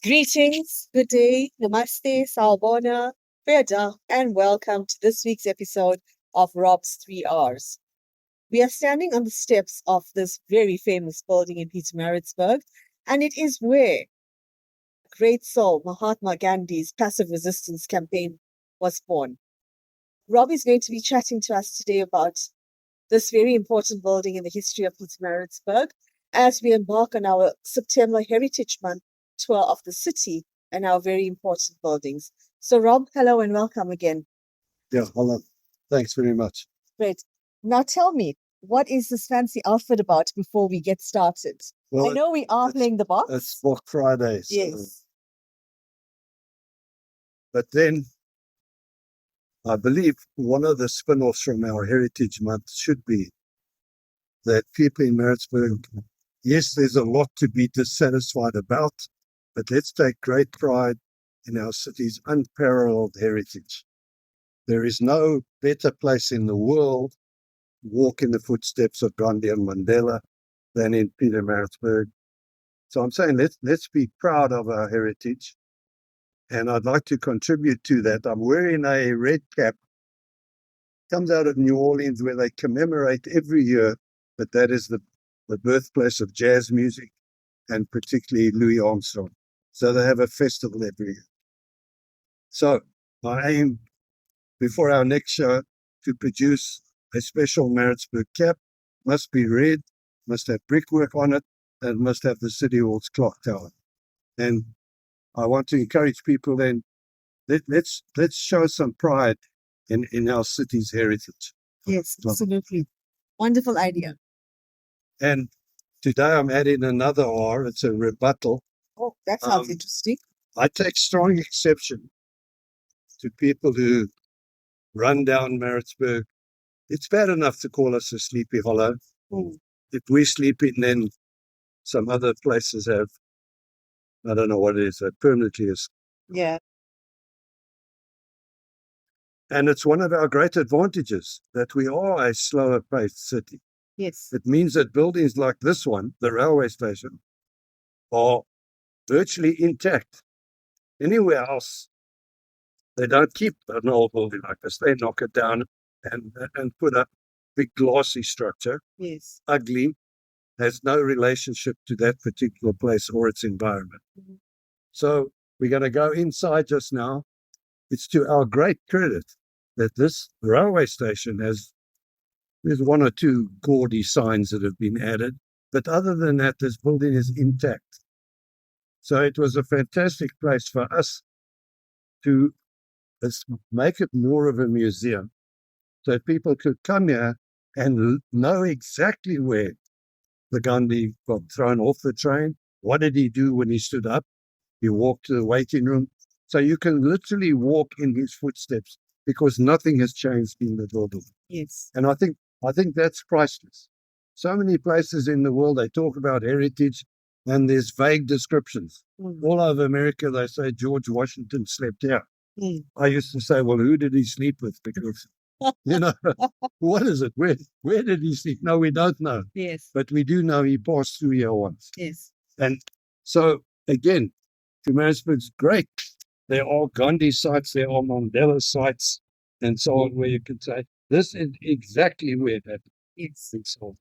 Greetings, good day, namaste, salbona, veda, and welcome to this week's episode of Rob's 3 R's. We are standing on the steps of this very famous building in Pietermaritzburg, and it is where great soul Mahatma Gandhi's passive resistance campaign was born. Rob is going to be chatting to us today about this very important building in the history of Pietermaritzburg as we embark on our September Heritage Month tour of the city and our very important buildings. So, Rob, hello and welcome again. Yeah, hello. Thanks very much. Great. Now tell me, what is this fancy outfit about before we get started? I know we are playing the box. It's Black Friday. Yes. But then I believe one of the spin-offs from our Heritage Month should be that people in Maritzburg, yes, there's a lot to be dissatisfied about, but let's take great pride in our city's unparalleled heritage. There is no better place in the world to walk in the footsteps of Gandhi and Mandela than in Pietermaritzburg. So I'm saying let's be proud of our heritage. And I'd like to contribute to that. I'm wearing a red cap. Comes out of New Orleans, where they commemorate every year, but that is the birthplace of jazz music, and particularly Louis Armstrong. So they have a festival every year. So I aim, before our next show, to produce a special Maritzburg cap. Must be red, must have brickwork on it, and must have the City Hall's clock tower. And I want to encourage people then, let's show some pride in our city's heritage. Yes, absolutely. Wonderful idea. And today I'm adding another R. It's a rebuttal. Oh, that sounds interesting. I take strong exception to people who run down Maritzburg. It's bad enough to call us a sleepy hollow. If we're sleeping, then some other places have, I don't know what it is, permanently is. Yeah. And it's one of our great advantages that we are a slower paced city. Yes. It means that buildings like this one, the railway station, are virtually intact. Anywhere else, they don't keep an old building like this. They knock it down and put up big glossy structure. Yes. Ugly, has no relationship to that particular place or its environment. Mm-hmm. So we're going to go inside just now. It's to our great credit that this railway station there's one or two gaudy signs that have been added, but other than that, this building is intact. So it was a fantastic place for us to make it more of a museum, so that people could come here and know exactly where the Gandhi got thrown off the train. What did he do when he stood up? He walked to the waiting room. So you can literally walk in his footsteps because nothing has changed in the building. Yes. And I think that's priceless. So many places in the world, they talk about heritage and there's vague descriptions. All over America, they say George Washington slept here. I used to say, well, who did he sleep with? Because, what is it? Where did he sleep? No, we don't know. Yes. But we do know he passed through here once. Yes. And so, again, Pietermaritzburg's great. There are Gandhi sites, there are Mandela sites, and so on, where you can say, this is exactly where that is. Yes. So.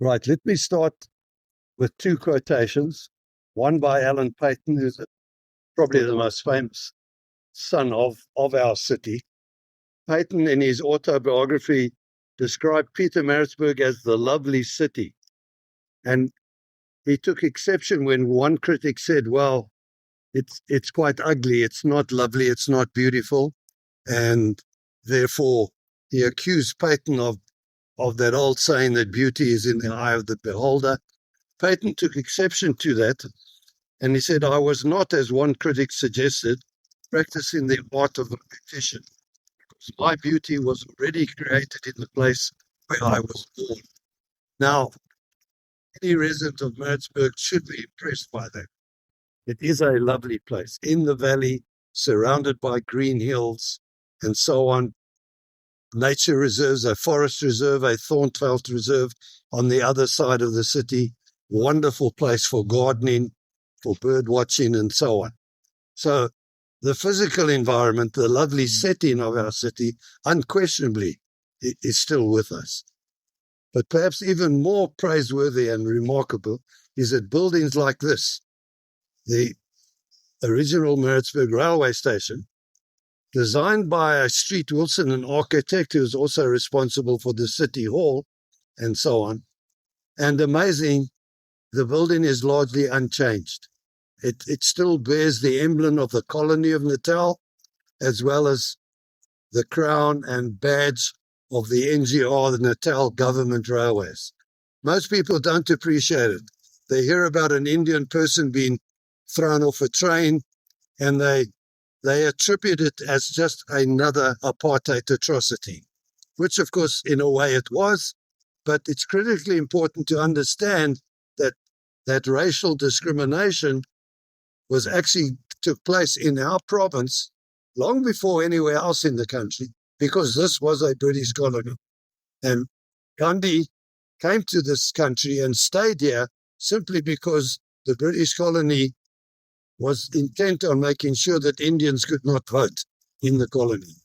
Right, let me start with two quotations. One by Alan Paton, who's probably the most famous son of our city. Paton, in his autobiography, described Pietermaritzburg as the lovely city. And he took exception when one critic said, well, it's quite ugly, it's not lovely, it's not beautiful. And therefore, he accused Paton of that old saying that beauty is in the eye of the beholder. Paton took exception to that. And he said, I was not, as one critic suggested, practicing the art of repetition, because my beauty was already created in the place where I was born. Now, any resident of Maritzburg should be impressed by that. It is a lovely place in the valley, surrounded by green hills and so on. nature reserves, a forest reserve, a Thornfelt reserve on the other side of the city. Wonderful place for gardening, for bird watching, and so on. So the physical environment, the lovely setting of our city, unquestionably is still with us. But perhaps even more praiseworthy and remarkable is that buildings like this, the original Maritzburg railway station, designed by a Street Wilson, an architect who is also responsible for the city hall and so on. And amazing, the building is largely unchanged. It still bears the emblem of the colony of Natal, as well as the crown and badge of the NGR, the Natal Government Railways. Most people don't appreciate it. They hear about an Indian person being thrown off a train, and they attribute it as just another apartheid atrocity, which, of course, in a way it was. But it's critically important to understand that racial discrimination was actually took place in our province long before anywhere else in the country, because this was a British colony. And Gandhi came to this country and stayed here simply because the British colony was intent on making sure that Indians could not vote in the colony.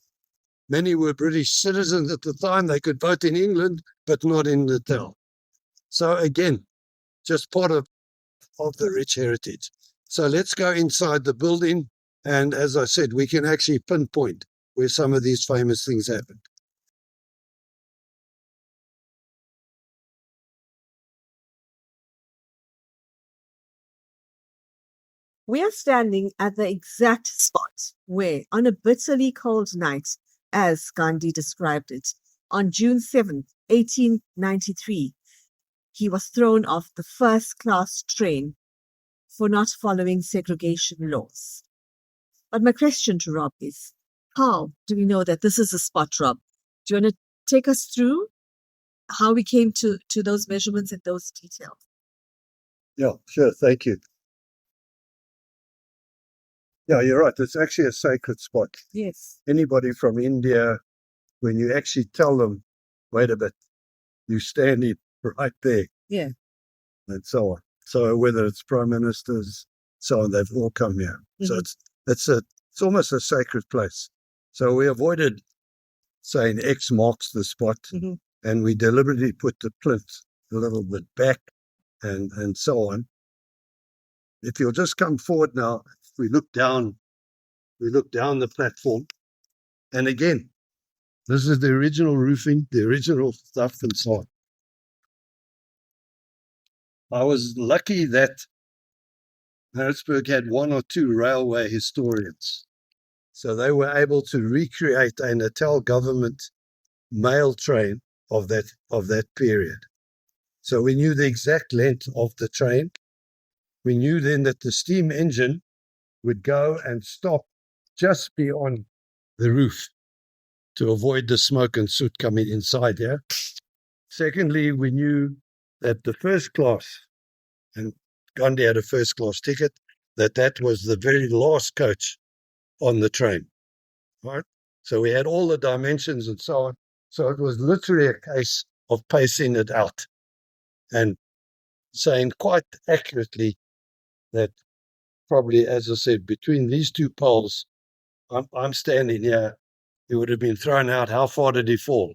Many were British citizens at the time. They could vote in England, but not in Natal. So again, just part of the rich heritage. So let's go inside the building. And as I said, we can actually pinpoint where some of these famous things happened. We are standing at the exact spot where, on a bitterly cold night, as Gandhi described it, on June 7th, 1893, he was thrown off the first-class train for not following segregation laws. But my question to Rob is, how do we know that this is the spot, Rob? Do you want to take us through how we came to those measurements and those details? Yeah, sure. Thank you. Yeah, you're right. It's actually a sacred spot. Yes. Anybody from India, when you actually tell them, wait a bit, you standing right there. Yeah. And so on. So whether it's prime ministers, so on, they've all come here. Mm-hmm. So it's almost a sacred place. So we avoided saying X marks the spot, mm-hmm. and we deliberately put the plinth a little bit back and so on. If you'll just come forward now, we look down the platform, and again, this is the original roofing, the original stuff and so on. I was lucky that Maritzburg had one or two railway historians. So they were able to recreate a Natal government mail train of that period. So we knew the exact length of the train. We knew then that the steam engine would go and stop just beyond the roof to avoid the smoke and soot coming inside here. Secondly, we knew that the first class, and Gandhi had a first class ticket, that was the very last coach on the train, right? So we had all the dimensions and so on. So it was literally a case of pacing it out and saying quite accurately that probably, as I said, between these two poles, I'm standing here, he would have been thrown out. How far did he fall?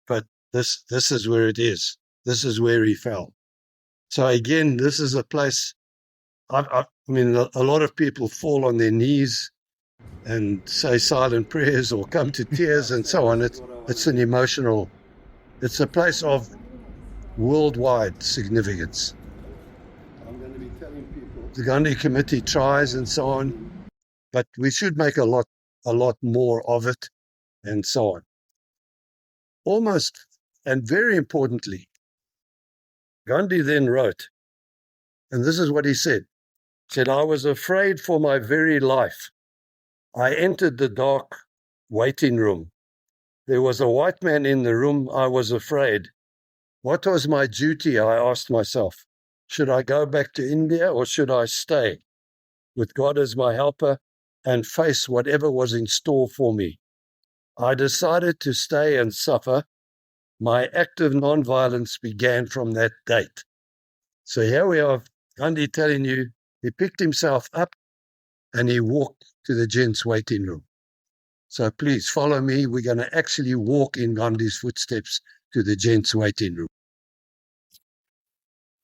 But this is where it is. This is where he fell. So again, this is a place, I mean, a lot of people fall on their knees and say silent prayers or come to tears and so on. It's an emotional, it's a place of worldwide significance. I'm going to be telling people. The Gandhi Committee tries and so on, but we should make a lot more of it and so on. Almost, and very importantly, Gandhi then wrote, and this is what he said, I was afraid for my very life. I entered the dark waiting room. There was a white man in the room. I was afraid. What was my duty? I asked myself. Should I go back to India or should I stay with God as my helper and face whatever was in store for me? I decided to stay and suffer. My act of non-violence began from that date. So here we are, Gandhi telling you, he picked himself up and he walked to the gents' waiting room. So please follow me. We're going to actually walk in Gandhi's footsteps to the gents' waiting room.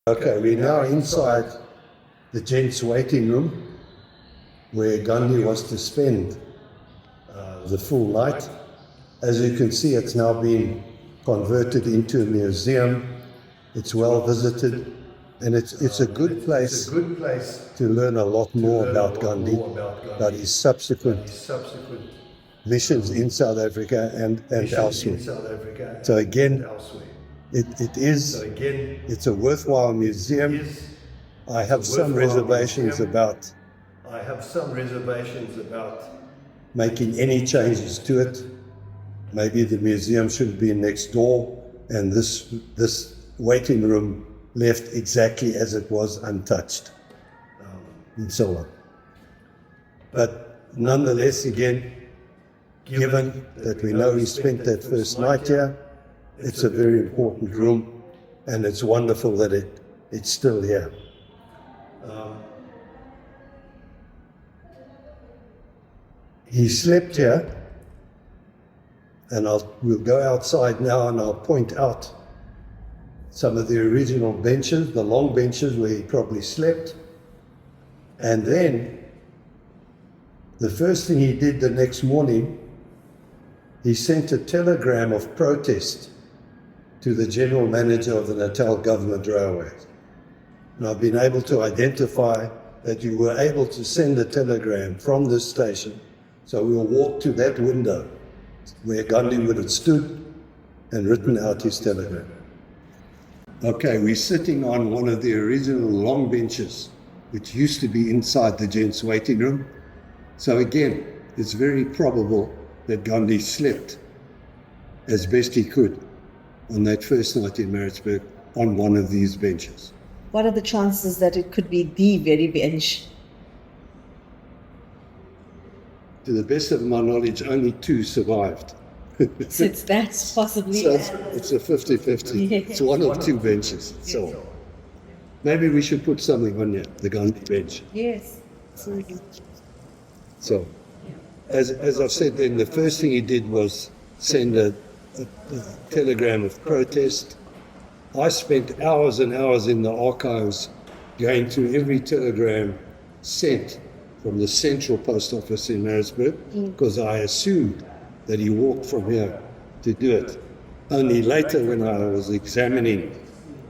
Okay, we're now inside the gents' waiting room where Gandhi was to spend the full night. As you can see, it's now been converted into a museum. It's well visited, and it's a good place to learn a lot more about Gandhi, about his subsequent missions in South Africa and elsewhere. So again, it's a worthwhile museum. I have some reservations about making any changes to it. Maybe the museum should be next door, and this waiting room left exactly as it was, untouched, and so on. But nonetheless, again, given that we know he spent that first night here, it's a very important room, and it's wonderful that it's still here. He slept here, and we'll go outside now and I'll point out some of the original benches, the long benches where he probably slept. And then the first thing he did the next morning, he sent a telegram of protest to the general manager of the Natal Government Railways. And I've been able to identify that you were able to send a telegram from this station. So we'll walk to that window where Gandhi would have stood and written out his telegram. Okay, we're sitting on one of the original long benches, which used to be inside the gents' waiting room. So again, it's very probable that Gandhi slept as best he could on that first night in Maritzburg on one of these benches. What are the chances that it could be the very bench? To the best of my knowledge, only 2 survived. So that's possibly... So it's a 50-50. Yes. It's one or 2 benches. So maybe we should put something on here, the Gandhi bench. Yes. So, as I've said then, the first thing he did was send a telegram of protest. I spent hours and hours in the archives going through every telegram sent from the central post office in Maritzburg, because I assumed that he walked from here to do it. Only later, when I was examining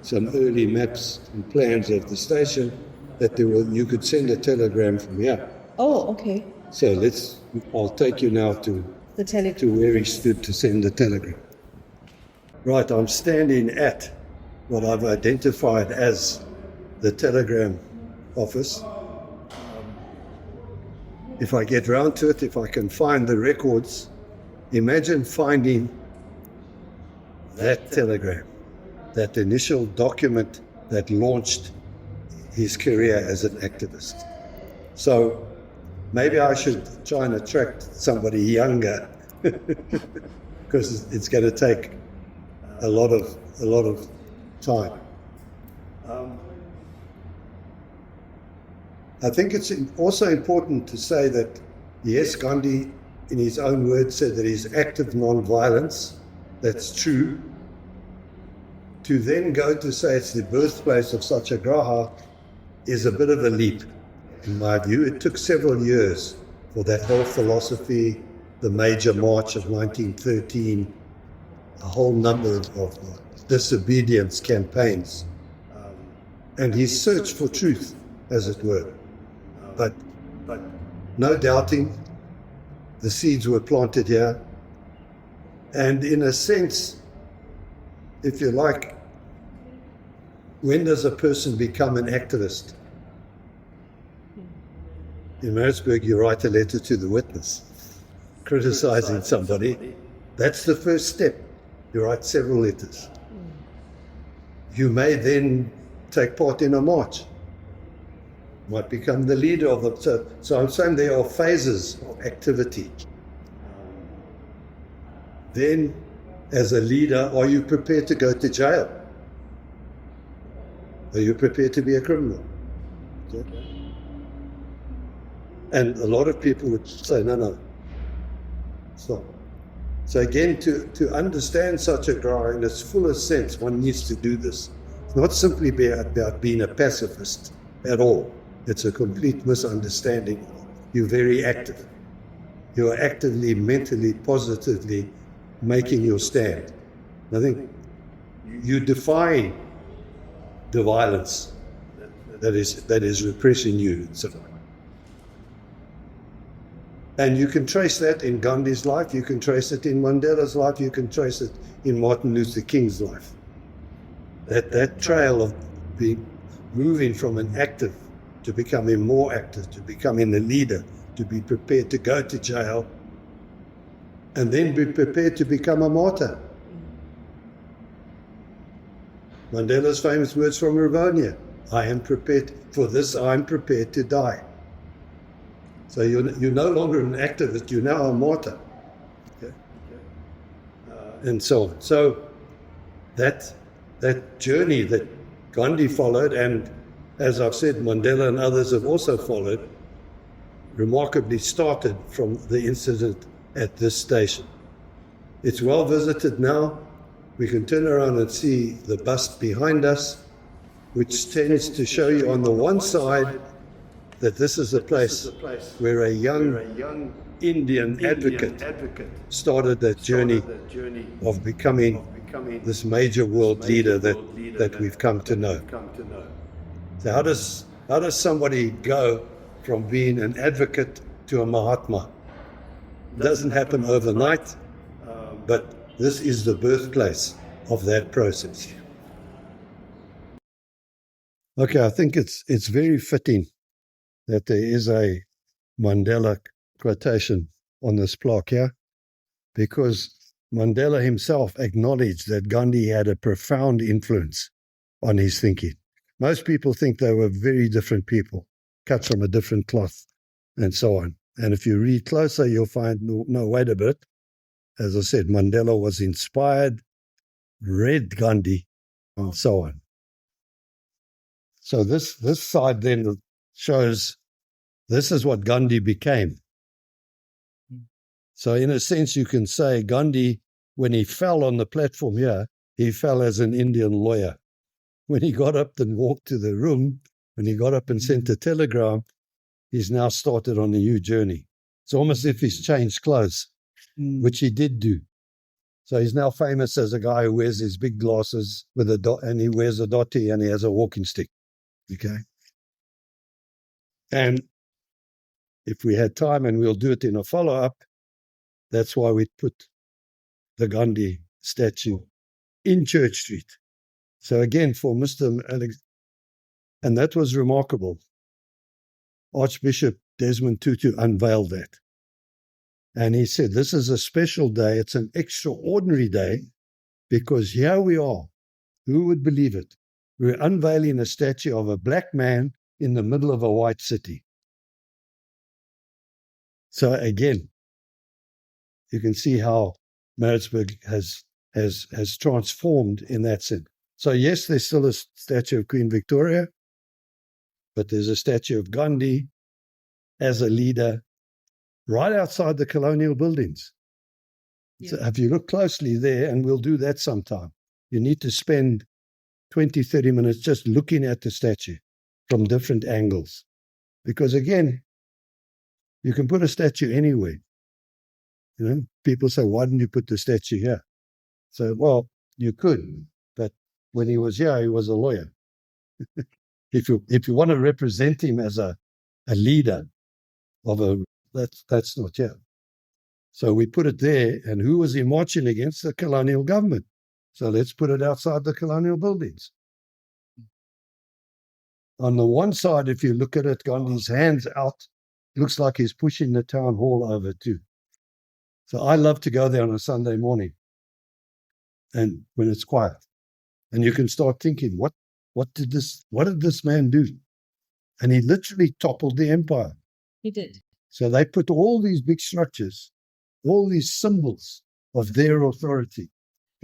some early maps and plans of the station, that you could send a telegram from here. Oh, okay. So I'll take you now to where he stood to send the telegram. Right, I'm standing at what I've identified as the telegram office. If I get round to it, if I can find the records, imagine finding that telegram, that initial document that launched his career as an activist. So maybe I should try and attract somebody younger, because it's going to take a lot of time. I think it's also important to say that, yes, Gandhi, in his own words, said that his act of non-violence, that's true. To then go to say it's the birthplace of Satyagraha is a bit of a leap, in my view. It took several years for that whole philosophy, the major march of 1913, a whole number of disobedience campaigns, and his search for truth, as it were. But no doubting, the seeds were planted here. And in a sense, if you like, when does a person become an activist? In Maritzburg, you write a letter to the witness, criticizing somebody. That's the first step. You write several letters. You may then take part in a march. Might become the leader of it. So I'm saying there are phases of activity. then as a leader, are you prepared to go to jail? Are you prepared to be a criminal? Okay. And a lot of people would say, no, stop. So again, to understand such a guy in its fullest sense, one needs to do this. It's not simply about being a pacifist at all. It's a complete misunderstanding. You're very active. You are actively, mentally, positively making your stand. I think you defy the violence that is repressing you. And you can trace that in Gandhi's life, you can trace it in Mandela's life, you can trace it in Martin Luther King's life. That trail of moving from an active to becoming more active, to becoming a leader, to be prepared to go to jail, and then be prepared to become a martyr. Mandela's famous words from Rivonia, I am prepared, for this I am prepared to die. So you're no longer an activist, you're now a martyr. Okay? And so on. So that journey that Gandhi followed, and as I've said, Mandela and others have also followed, remarkably started from the incident at this station. It's well visited now. We can turn around and see the bust behind us, which tends to show you on the one side that this is a place where a young Indian advocate started that journey of becoming this major world leader that we've come to know. So how does somebody go from being an advocate to a Mahatma? It doesn't happen overnight, but this is the birthplace of that process. Okay, I think it's very fitting that there is a Mandela quotation on this plaque here, because Mandela himself acknowledged that Gandhi had a profound influence on his thinking. Most people think they were very different people, cut from a different cloth, and so on. And if you read closer, you'll find, no, wait a bit. As I said, Mandela was inspired, read Gandhi, and so on. So this side then shows this is what Gandhi became. So in a sense, you can say Gandhi, when he fell on the platform here, he fell as an Indian lawyer. When he got up and walked to the room, when he got up and sent a telegram, he's now started on a new journey. It's almost as if he's changed clothes, which he did do. So he's now famous as a guy who wears his big glasses with and he wears a dhoti and he has a walking stick. Okay. And if we had time, and we'll do it in a follow-up, that's why we put the Gandhi statue in Church Street. So again, for Mr. Alex, and that was remarkable. Archbishop Desmond Tutu unveiled that. And he said, this is a special day. It's an extraordinary day because here we are. Who would believe it? We're unveiling a statue of a black man in the middle of a white city. So again, you can see how Maritzburg has transformed in that sense. So yes, there's still a statue of Queen Victoria, but there's a statue of Gandhi as a leader right outside the colonial buildings. Yeah. So if you look closely there, and we'll do that sometime, you need to spend 20, 30 minutes just looking at the statue from different angles. Because again, you can put a statue anywhere. You know, people say, why didn't you put the statue here? So, well, you could, but when he was here, he was a lawyer. If you want to represent him as a leader of that's not here. So we put it there, and who was he marching against? The colonial government. So let's put it outside the colonial buildings. On the one side, if you look at it, Gandhi's hands out, looks like he's pushing the town hall over too. So I love to go there on a Sunday morning, and when it's quiet, and you can start thinking, what did this man do? And he literally toppled the empire. He did. So they put all these big structures, all these symbols of their authority.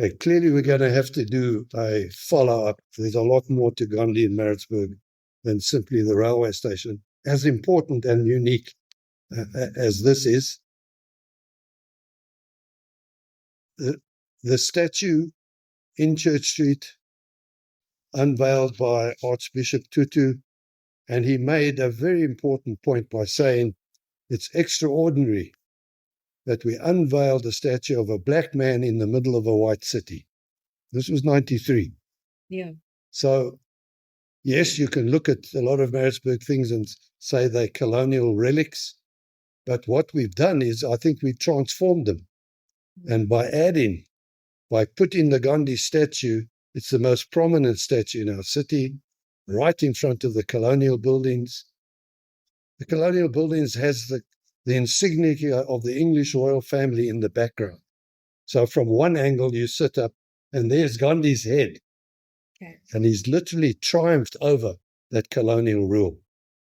Okay, clearly, we're going to have to do a follow-up. There's a lot more to Gandhi in Maritzburg than simply the railway station, as important and unique as this is. The statue in Church Street, unveiled by Archbishop Tutu, and he made a very important point by saying it's extraordinary that we unveiled a statue of a black man in the middle of a white city. This was 93. Yeah. So, yes, you can look at a lot of Maritzburg things and say they're colonial relics, but what we've done is I think we've transformed them. And by putting the Gandhi statue, it's the most prominent statue in our city, right in front of the colonial buildings. The colonial buildings has the insignia of the English royal family in the background. So from one angle you sit up and there's Gandhi's head. Okay. And he's literally triumphed over that colonial rule.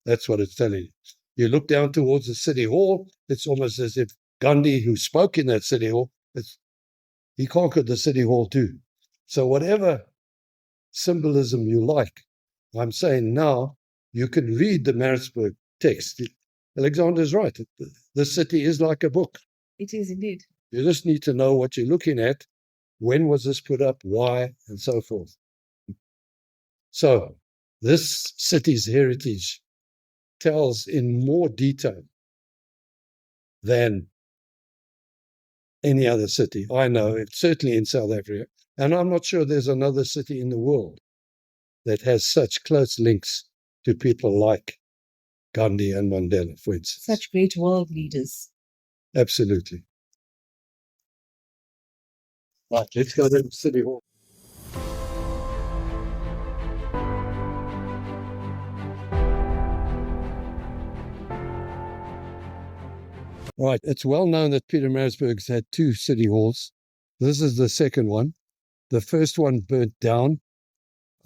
That's what it's telling you. You look down towards the city hall, it's almost as if Gandhi, who spoke in that city hall, he conquered the city hall too. So whatever symbolism you like, I'm saying now you can read the Maritzburg text. Alexander's right. The city is like a book. It is indeed. You just need to know what you're looking at. When was this put up? Why? And so forth. So this city's heritage tells in more detail than any other city. I know it's certainly in South Africa. And I'm not sure there's another city in the world that has such close links to people like Gandhi and Mandela, for instance. Such great world leaders. Absolutely. Right, let's go to the City Hall. Right, it's well known that Pietermaritzburg's had two city halls. This is the second one. The first one burnt down.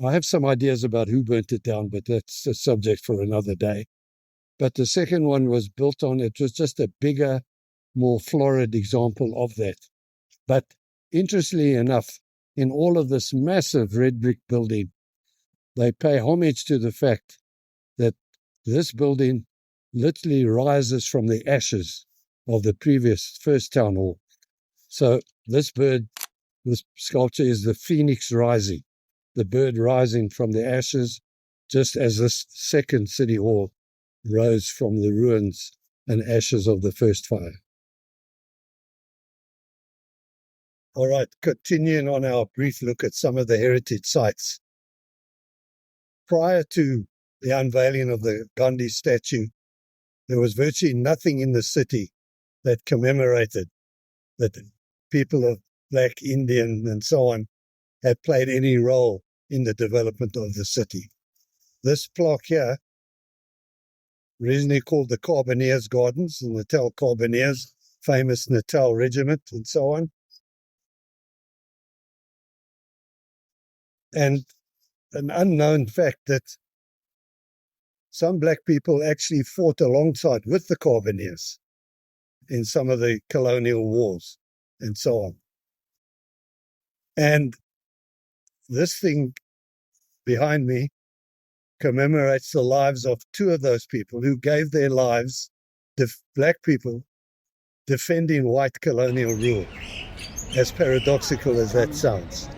I have some ideas about who burnt it down, but that's a subject for another day. But the second one was built on, it was just a bigger, more florid example of that. But interestingly enough, in all of this massive red brick building, they pay homage to the fact that this building literally rises from the ashes of the previous first town hall. So this sculpture is the phoenix rising, the bird rising from the ashes, just as this second city hall rose from the ruins and ashes of the first fire. All right, continuing on our brief look at some of the heritage sites. Prior to the unveiling of the Gandhi statue, there was virtually nothing in the city that commemorated that people of Black, Indian, and so on had played any role in the development of the city. This plaque here, originally called the Carbineers Gardens, the Natal Carbineers, famous Natal regiment, and so on. And an unknown fact that some black people actually fought alongside with the Carbineers in some of the colonial wars and so on. And this thing behind me commemorates the lives of two of those people who gave their lives, black people, defending white colonial rule, as paradoxical as that sounds.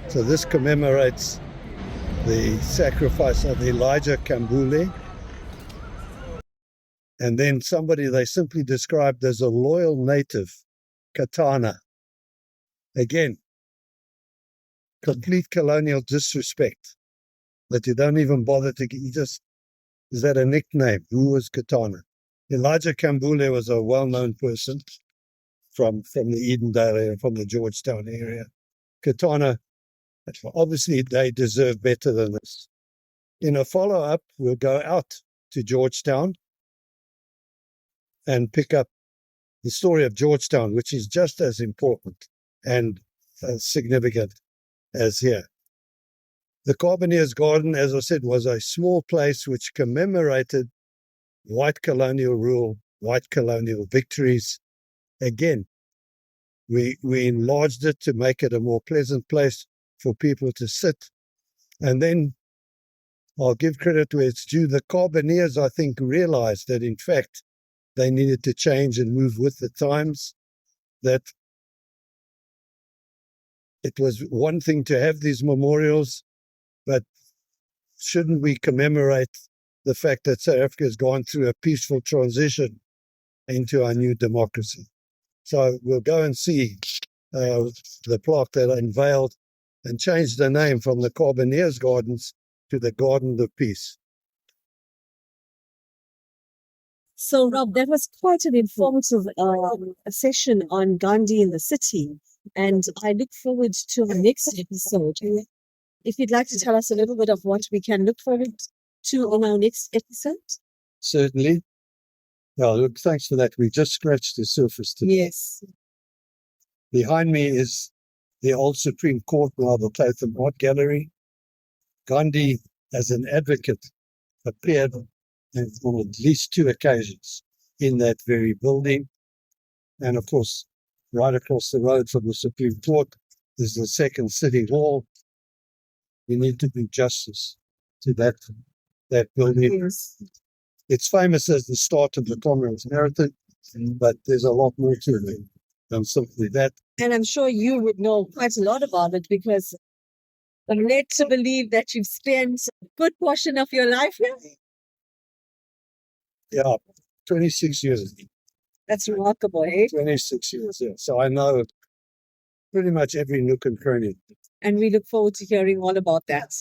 So this commemorates the sacrifice of Elijah Kambule, and then somebody they simply described as a loyal native, Katana. Again, complete colonial disrespect, that you don't even bother to, is that a nickname? Who was Katana? Elijah Kambule was a well-known person from the Edendale area, from the Georgetown area. Katana, obviously they deserve better than this. In a follow-up, we'll go out to Georgetown and pick up the story of Georgetown, which is just as important and significant as here. The Carbineers Garden, as I said, was a small place which commemorated white colonial rule, white colonial victories. Again, We enlarged it to make it a more pleasant place for people to sit. And then I'll give credit where it's due. The Carboneers, I think, realized that, in fact, they needed to change and move with the times, that it was one thing to have these memorials, but shouldn't we commemorate the fact that South Africa has gone through a peaceful transition into our new democracy? So we'll go and see the plaque that unveiled and changed the name from the Carboneers Gardens to the Garden of Peace. So, Rob, that was quite an informative session on Gandhi in the city. And I look forward to our next episode. If you'd like to tell us a little bit of what we can look forward to in our next episode. Certainly. Well, look, thanks for that. We just scratched the surface today. Yes. Behind me is the old Supreme Court, now the Tatham Art Gallery. Gandhi, as an advocate, appeared on at least 2 occasions in that very building. And of course, right across the road from the Supreme Court is the second City Hall. We need to do justice to that building. Yes. It's famous as the start of the Commonwealth Marathon, but there's a lot more to it than simply that. And I'm sure you would know quite a lot about it, because I'm led to believe that you've spent a good portion of your life here. Yeah, 26 years. That's remarkable, eh? 26 years, yeah. So I know pretty much every nook and cranny. And we look forward to hearing all about that.